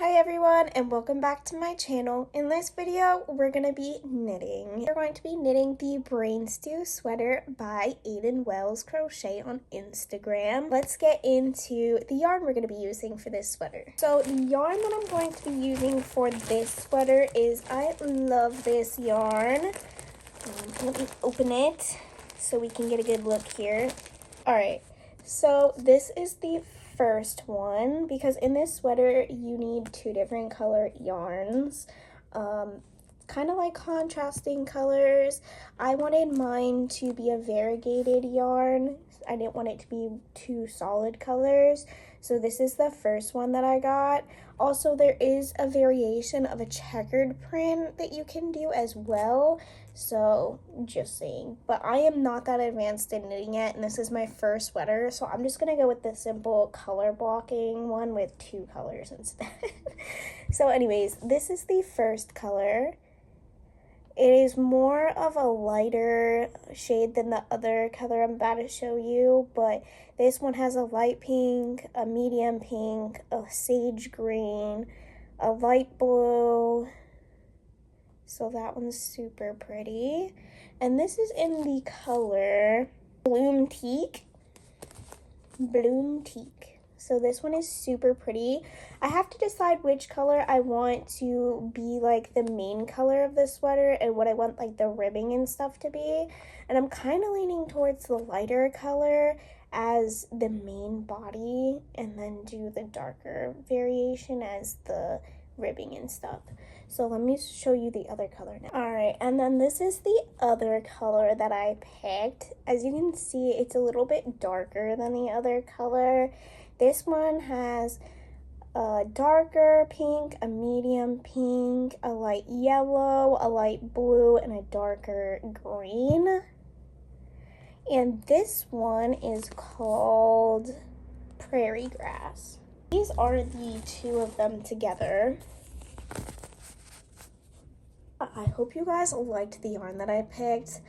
Hi everyone and welcome back to my channel. In this video, we're going to be knitting. We're going to be knitting the Brain Stew sweater by Aiden Wells Crochet on Instagram. Let's get into the yarn we're going to be using for this sweater. So the yarn that I'm going to be using for this sweater is, I love this yarn. Let me open it so we can get a good look here. Alright, so this is the first one, because in this sweater you need two different color yarns, kind of like contrasting colors. I wanted mine to be a variegated yarn. I didn't want it to be two solid colors, so this is the first one that I got. Also, there is a variation of a checkered print that you can do as well, so just saying. But I am not that advanced in knitting yet, and this is my first sweater, so I'm just gonna go with the simple color blocking one with two colors instead. So anyways, this is the first color. It is more of a lighter shade than the other color I'm about to show you, but this one has a light pink, a medium pink, a sage green, a light blue. So that one's super pretty. And this is in the color Bloom Teak. Bloom Teak. So this one is super pretty. I have to decide which color I want to be like the main color of the sweater and what I want like the ribbing and stuff to be. And I'm kind of leaning towards the lighter color as the main body and then do the darker variation as the ribbing and stuff. So let me show you the other color now. Alright, and then this is the other color that I picked. As you can see, it's a little bit darker than the other color. This one has a darker pink, a medium pink, a light yellow, a light blue, and a darker green. And this one is called Prairie Grass. These are the two of them together. I hope you guys liked the yarn that I picked.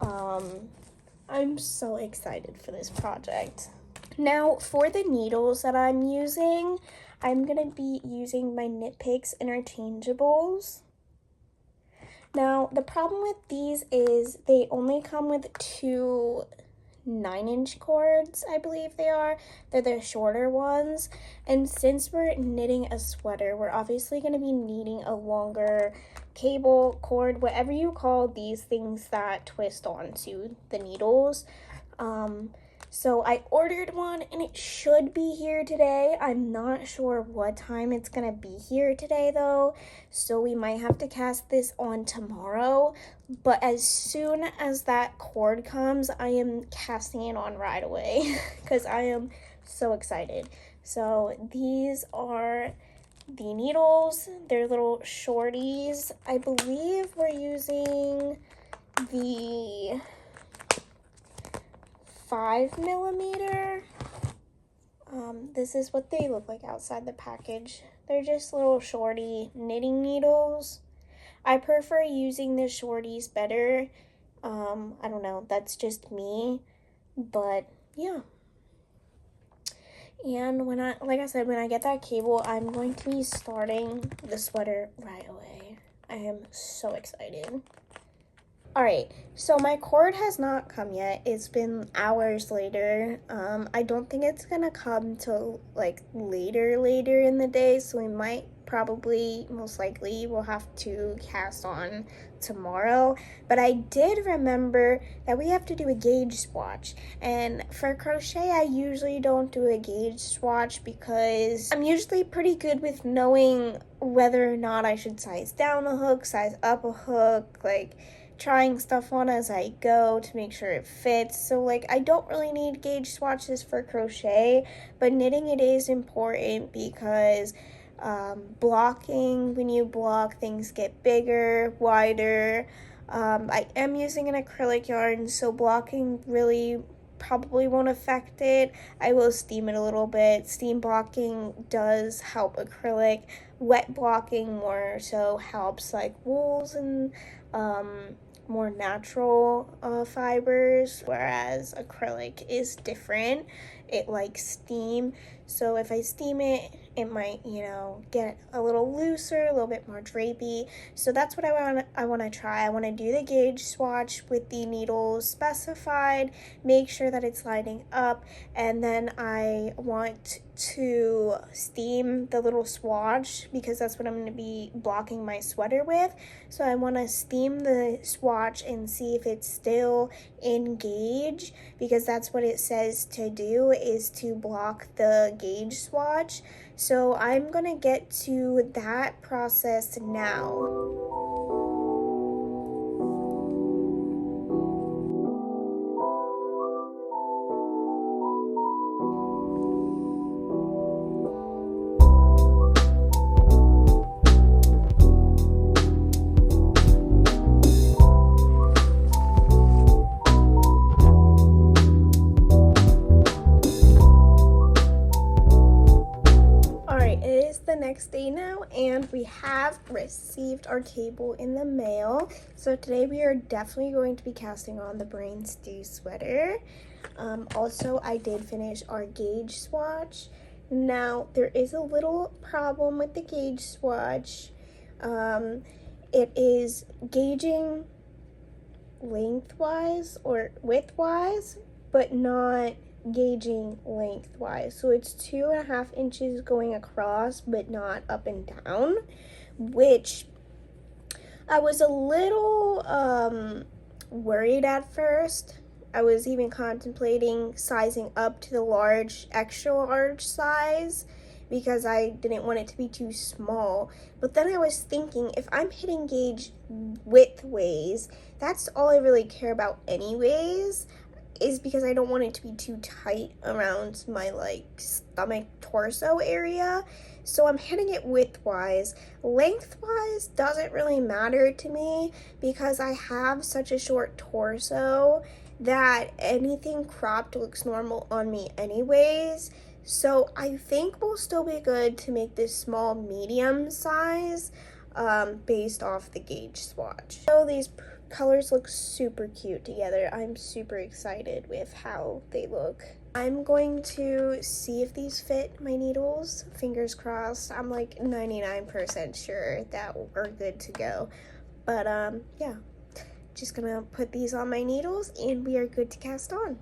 I'm so excited for this project. Now, for the needles that I'm using, I'm going to be using my Knit Picks interchangeables. Now, the problem with these is they only come with two 9-inch cords, I believe they are. They're the shorter ones. And since we're knitting a sweater, we're obviously going to be needing a longer cable, cord, whatever you call these things that twist onto the needles. So I ordered one and it should be here today. I'm not sure what time it's gonna be here today though, so we might have to cast this on tomorrow. But as soon as that cord comes, I am casting it on right away because I am so excited. So these are the needles. They're little shorties. I believe we're using the 5mm. This is what they look like outside the package. They're just little shorty knitting needles. I prefer using the shorties better. I don't know, that's just me, but yeah. And when like I said, when I get that cable, I'm going to be starting the sweater right away. I am so excited. Alright, so my cord has not come yet. It's been hours later. I don't think it's gonna come till like later in the day, so we might most likely will have to cast on tomorrow. But I did remember that we have to do a gauge swatch, and for crochet I usually don't do a gauge swatch because I'm usually pretty good with knowing whether or not I should size down a hook, size up a hook, like trying stuff on as I go to make sure it fits. So like I don't really need gauge swatches for crochet, but knitting it is important because blocking, when you block, things get bigger, wider. I am using an acrylic yarn, so blocking really probably won't affect it. I will steam it a little bit. Steam blocking does help acrylic. Wet blocking more so helps like wools and more natural fibers, whereas acrylic is different. It likes steam, so if I steam it it might, you know, get a little looser, a little bit more drapey. So that's what I want to try. I want to do the gauge swatch with the needles specified, make sure that it's lining up, and then I want to steam the little swatch because that's what I'm going to be blocking my sweater with. So I want to steam the swatch and see if it's still in gauge, because that's what it says to do, is to block the gauge swatch. So I'm going to get to that process now. The next day now, and we have received our cable in the mail. So today we are definitely going to be casting on the Brain Stew sweater. Also, I did finish our gauge swatch. Now there is a little problem with the gauge swatch. It is gauging lengthwise or widthwise, but not gauging lengthwise. So it's 2.5 inches going across, but not up and down, which I was a little worried at first. I was even contemplating sizing up to the large, extra large size, because I didn't want it to be too small. But then I was thinking, if I'm hitting gauge widthways, that's all I really care about anyways, is because I don't want it to be too tight around my like stomach torso area. So I'm hitting it widthwise. Lengthwise doesn't really matter to me because I have such a short torso that anything cropped looks normal on me anyways. So I think we'll still be good to make this small medium size based off the gauge swatch. So these colors look super cute together. I'm super excited with how they look. I'm going to see if these fit my needles. Fingers crossed. I'm like 99% sure that we're good to go. But yeah, just gonna put these on my needles and we are good to cast on.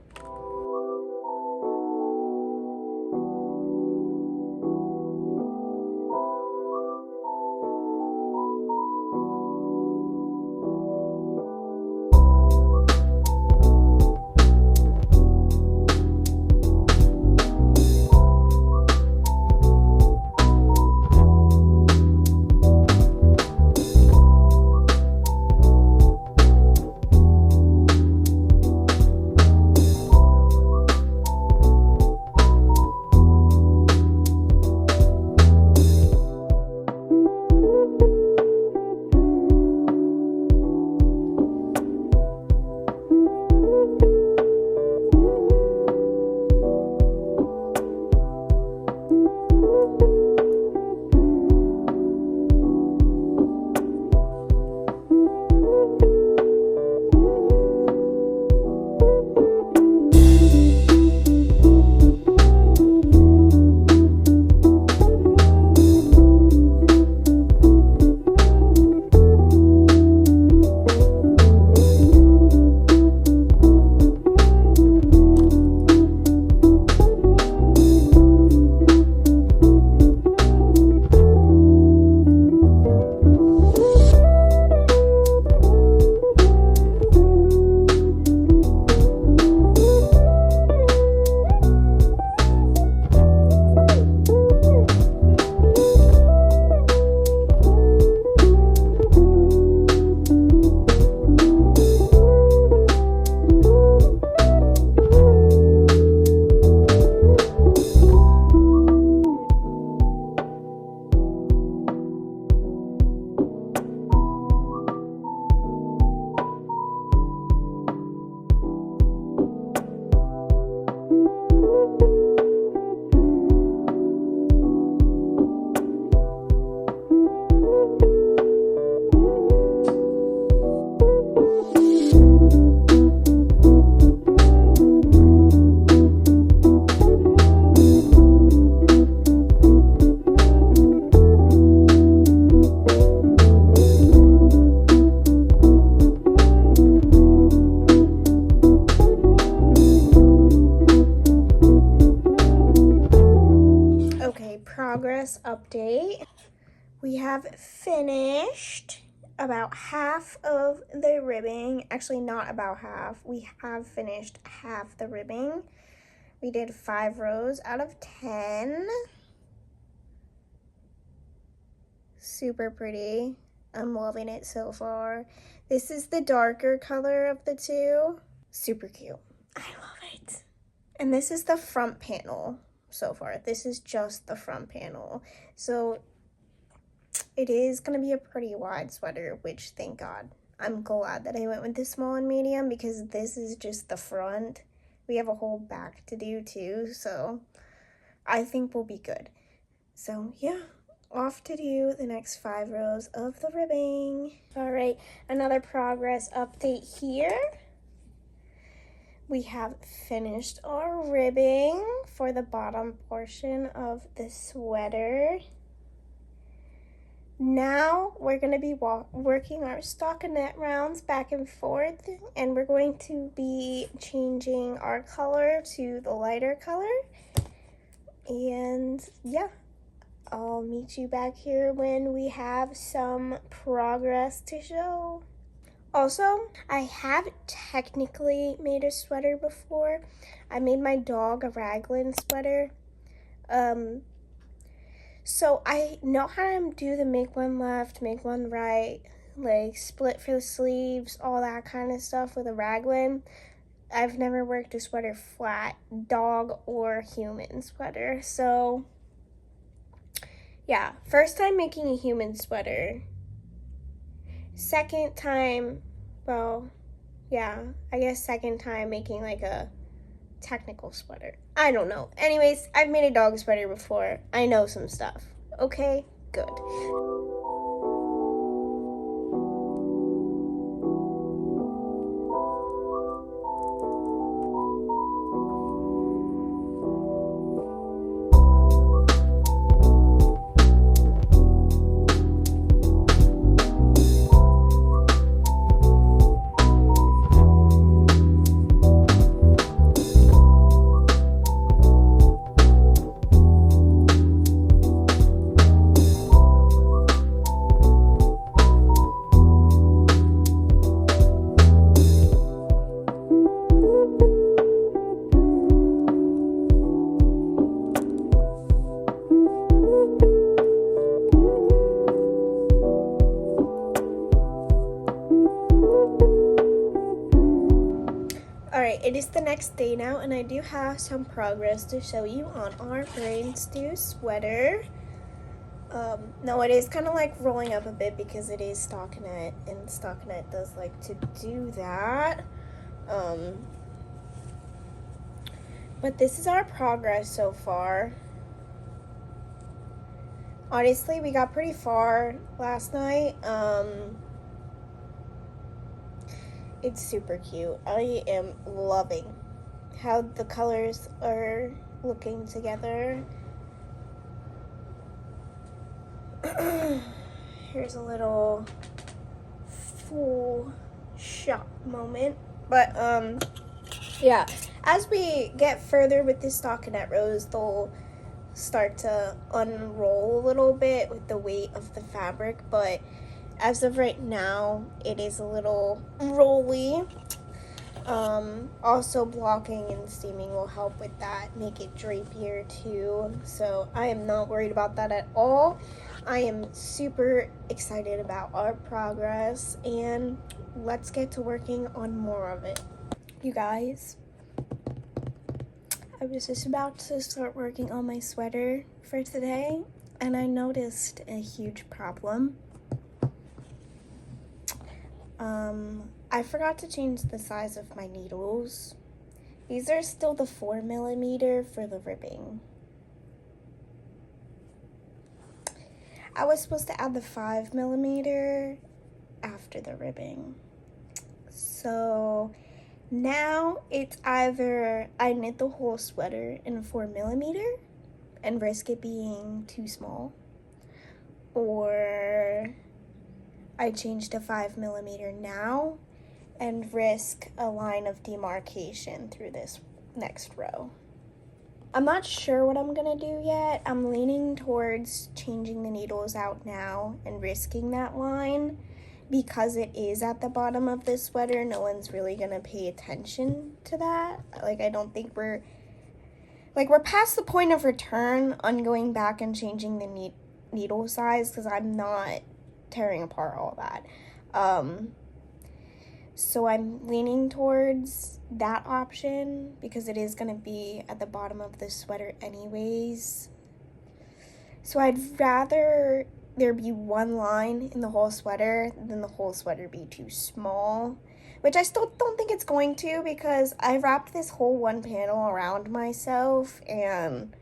update. We have finished about half of the ribbing. Actually, not about half. We have finished half the ribbing. We did 5 rows out of 10. Super pretty. I'm loving it so far. This is the darker color of the two. Super cute. I love it. And this is the front panel so far. This is just the front panel. So it is going to be a pretty wide sweater, which thank God. I'm glad that I went with the small and medium because this is just the front. We have a whole back to do too, so I think we'll be good. So yeah, off to do the next 5 rows of the ribbing. All right, another progress update here. We have finished our ribbing for the bottom portion of the sweater. Now we're going to be working our stockinette rounds back and forth, and we're going to be changing our color to the lighter color. And yeah, I'll meet you back here when we have some progress to show. Also, I have technically made a sweater before. I made my dog a raglan sweater. So I know how to do the make one left, make one right, like split for the sleeves, all that kind of stuff with a raglan. I've never worked a sweater flat, dog or human sweater. So yeah, first time making a human sweater. Second time, well, yeah, I guess second time making like a technical sweater. I don't know. Anyways, I've made a dog sweater before. I know some stuff. Okay, good. Alright, it is the next day now, and I do have some progress to show you on our brain stew sweater. Now it is kind of like rolling up a bit because it is stockinette, and stockinette does like to do that. But this is our progress so far. Honestly, we got pretty far last night. It's super cute. I am loving how the colors are looking together. Here's a little full shot moment. But yeah, as we get further with the stockinette rows, they'll start to unroll a little bit with the weight of the fabric, but as of right now, it is a little rolly. Also blocking and steaming will help with that, make it drapier too. So I am not worried about that at all. I am super excited about our progress, and let's get to working on more of it. You guys, I was just about to start working on my sweater for today, and I noticed a huge problem. I forgot to change the size of my needles. These are still the 4mm for the ribbing. I was supposed to add the 5mm after the ribbing. So now it's either I knit the whole sweater in 4mm and risk it being too small, or I change to 5mm now and risk a line of demarcation through this next row. I'm not sure what I'm gonna do yet. I'm leaning towards changing the needles out now and risking that line because it is at the bottom of this sweater. No one's really gonna pay attention to that. Like, I don't think we're past the point of return on going back and changing the needle size, because I'm not tearing apart all that. So I'm leaning towards that option because it is going to be at the bottom of the sweater anyways. So I'd rather there be one line in the whole sweater than the whole sweater be too small, which I still don't think it's going to, because I wrapped this whole one panel around myself and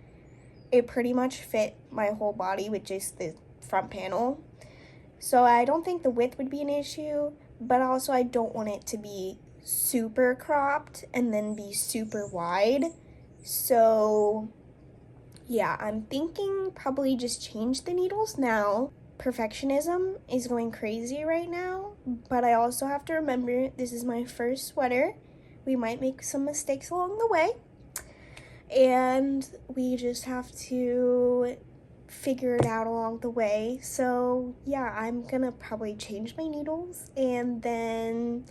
it pretty much fit my whole body with just the front panel. So I don't think the width would be an issue, but also I don't want it to be super cropped and then be super wide. So yeah, I'm thinking probably just change the needles now. Perfectionism is going crazy right now, but I also have to remember this is my first sweater. We might make some mistakes along the way, and we just have to figure it out along the way. So yeah, I'm gonna probably change my needles and then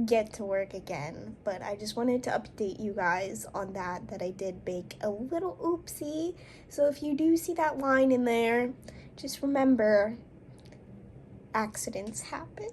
get to work again. But I just wanted to update you guys on that I did make a little oopsie. So if you do see that line in there, just remember, accidents happen.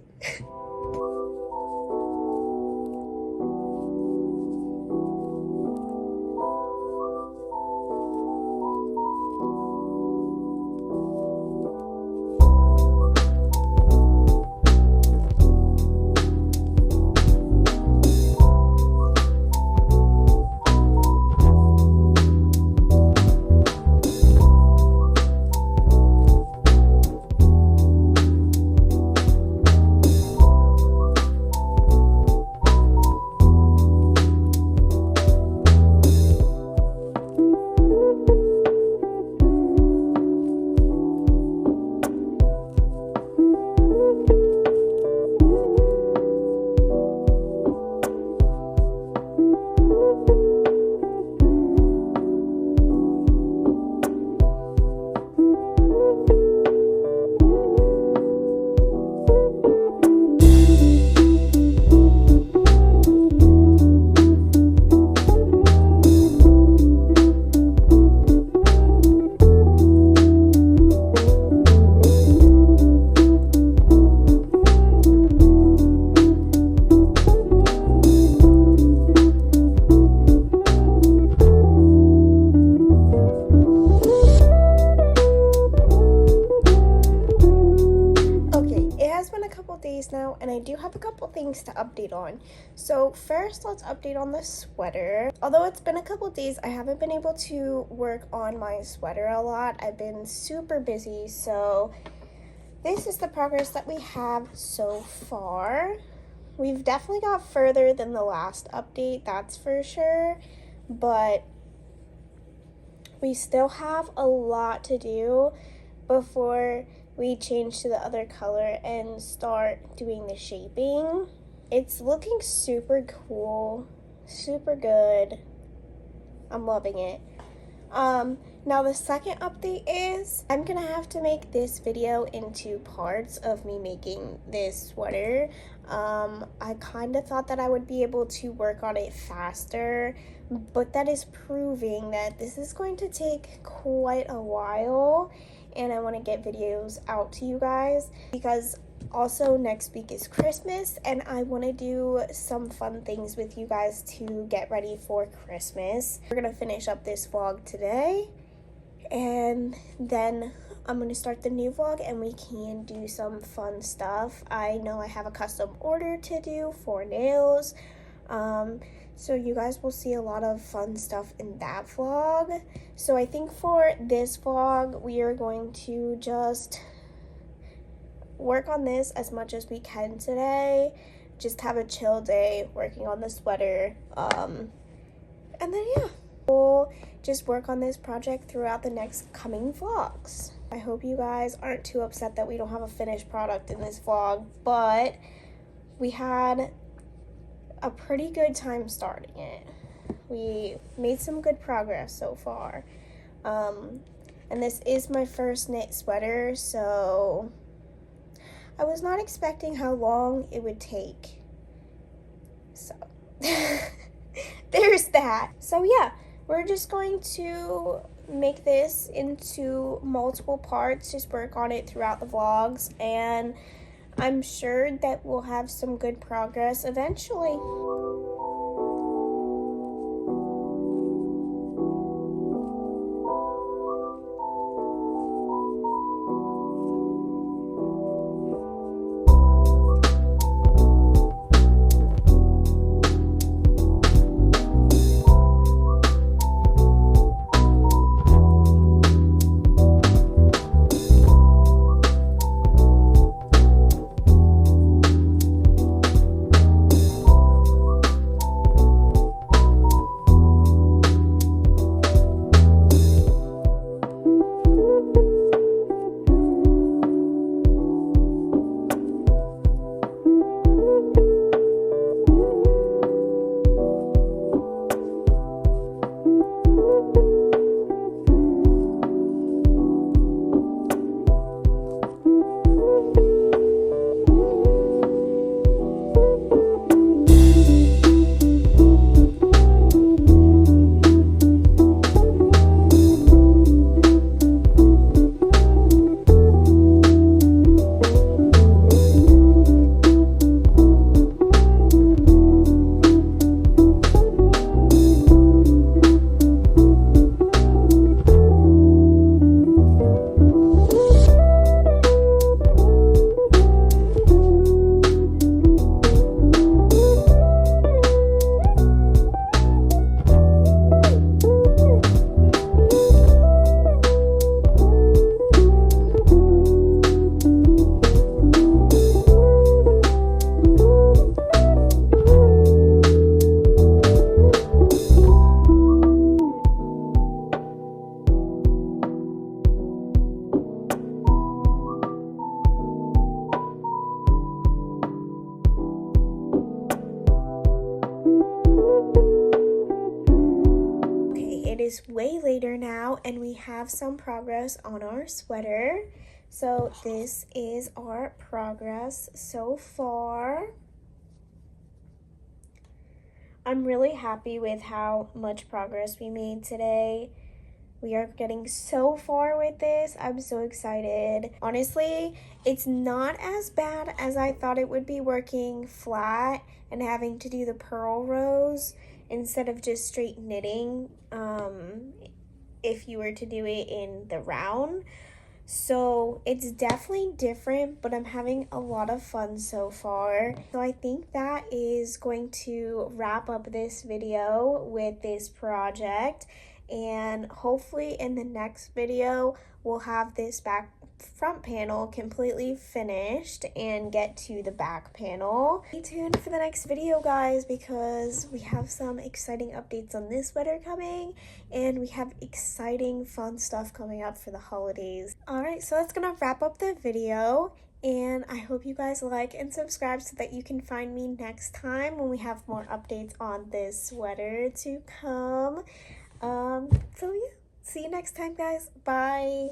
Days now, and I do have a couple things to update on. So first, let's update on the sweater. Although it's been a couple days, I haven't been able to work on my sweater a lot. I've been super busy, so this is the progress that we have so far. We've definitely got further than the last update, that's for sure, but we still have a lot to do before we change to the other color and start doing the shaping. It's looking super cool, super good. I'm loving it. Now the second update is I'm gonna have to make this video into parts of me making this sweater. I kind of thought that I would be able to work on it faster, but that is proving that this is going to take quite a while, and I want to get videos out to you guys because also next week is Christmas and I want to do some fun things with you guys to get ready for Christmas. We're going to finish up this vlog today and then I'm going to start the new vlog and we can do some fun stuff. I know I have a custom order to do for nails. So you guys will see a lot of fun stuff in that vlog. So I think for this vlog, we are going to just work on this as much as we can today. Just have a chill day working on the sweater. And then yeah, we'll just work on this project throughout the next coming vlogs. I hope you guys aren't too upset that we don't have a finished product in this vlog, but we had a pretty good time starting it. We made some good progress so far. And this is my first knit sweater, so I was not expecting how long it would take. So there's that. So yeah, we're just going to make this into multiple parts, just work on it throughout the vlogs, and I'm sure that we'll have some good progress eventually. It is way later now, and we have some progress on our sweater. So this is our progress so far. I'm really happy with how much progress we made today. We are getting so far with this. I'm so excited. Honestly, it's not as bad as I thought it would be working flat and having to do the purl rows instead of just straight knitting if you were to do it in the round. So it's definitely different, but I'm having a lot of fun so far. So I think that is going to wrap up this video with this project, and hopefully in the next video we'll have this front panel completely finished and get to the back panel. Stay tuned for the next video, guys, because we have some exciting updates on this sweater coming, and we have exciting fun stuff coming up for the holidays. Alright, so that's gonna wrap up the video, and I hope you guys like and subscribe so that you can find me next time when we have more updates on this sweater to come. So yeah, see you next time, guys. Bye.